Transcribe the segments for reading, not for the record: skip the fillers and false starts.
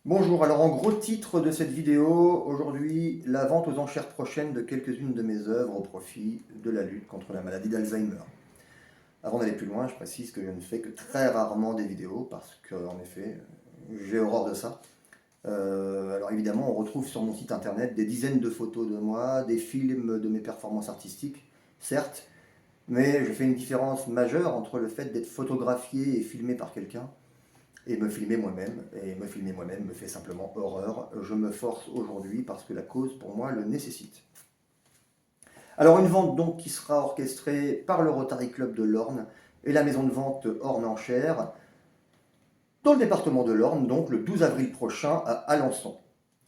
Bonjour, alors en gros titre de cette vidéo, aujourd'hui, la vente aux enchères prochaines de quelques-unes de mes œuvres au profit de la lutte contre la maladie d'Alzheimer. Avant d'aller plus loin, je précise que je ne fais que très rarement des vidéos parce que, en effet, j'ai horreur de ça. Alors évidemment, on retrouve sur mon site internet des dizaines de photos de moi, des films de mes performances artistiques, certes, mais je fais une différence majeure entre le fait d'être photographié et filmé par quelqu'un et me filmer moi-même. Et me filmer moi-même me fait simplement horreur. Je me force aujourd'hui parce que la cause, pour moi, le nécessite. Alors une vente donc qui sera orchestrée par le Rotary Club de l'Orne et la maison de vente Orne Enchères, dans le département de l'Orne, donc le 12 avril prochain à Alençon.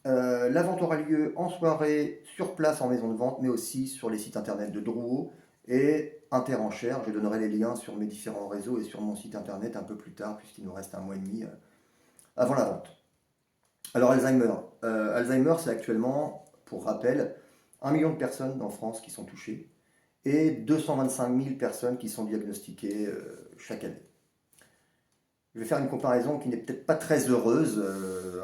La vente aura lieu en soirée sur place en maison de vente, mais aussi sur les sites internet de Drouot et Interenchères. Je donnerai les liens sur mes différents réseaux et sur mon site internet un peu plus tard, puisqu'il nous reste un mois et demi avant la vente. Alors Alzheimer. Alzheimer, c'est actuellement, pour rappel, 1 million de personnes en France qui sont touchées et 225 000 personnes qui sont diagnostiquées chaque année. Je vais faire une comparaison qui n'est peut-être pas très heureuse.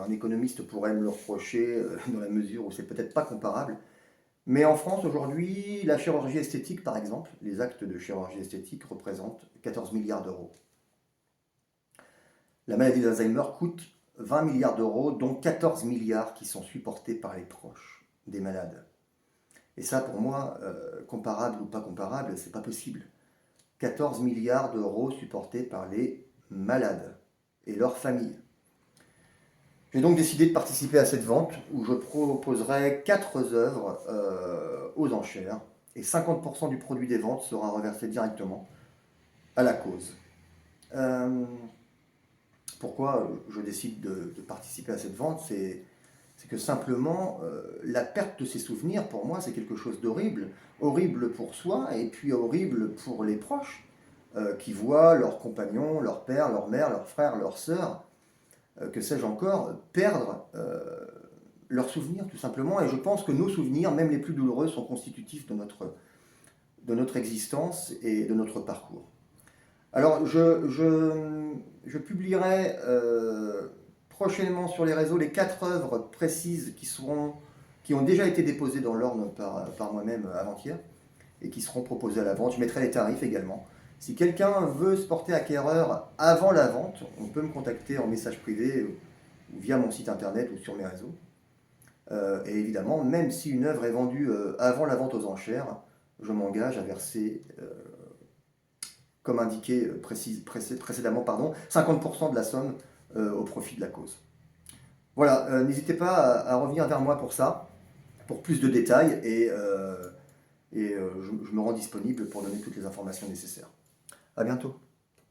Un économiste pourrait me le reprocher dans la mesure où c'est peut-être pas comparable. Mais en France aujourd'hui, la chirurgie esthétique, par exemple, les actes de chirurgie esthétique représentent 14 milliards d'euros. La maladie d'Alzheimer coûte 20 milliards d'euros, dont 14 milliards qui sont supportés par les proches des malades. Et ça, pour moi, comparable ou pas comparable, c'est pas possible. 14 milliards d'euros supportés par les malades et leurs familles. J'ai donc décidé de participer à cette vente où je proposerai 4 œuvres aux enchères et 50% du produit des ventes sera reversé directement à la cause. Euh, Pourquoi je décide de participer à cette vente, c'est que simplement la perte de ces souvenirs, pour moi, c'est quelque chose d'horrible. Horrible pour soi et puis horrible pour les proches qui voient leurs compagnons, leur père, leur mère, leurs frères, leurs sœurs, que sais-je encore, perdre leurs souvenirs tout simplement. Et je pense que nos souvenirs, même les plus douloureux, sont constitutifs de notre existence et de notre parcours. Alors, je publierai prochainement sur les réseaux les 4 œuvres précises qui ont déjà été déposées dans l'Orne par moi-même avant-hier et qui seront proposées à la vente. Je mettrai les tarifs également. Si quelqu'un veut se porter acquéreur avant la vente, on peut me contacter en message privé ou via mon site internet ou sur mes réseaux. Et évidemment, même si une œuvre est vendue avant la vente aux enchères, je m'engage à verser comme indiqué précédemment, 50% de la somme au profit de la cause. Voilà, n'hésitez pas à revenir vers moi pour ça, pour plus de détails, et je me rends disponible pour donner toutes les informations nécessaires. À bientôt.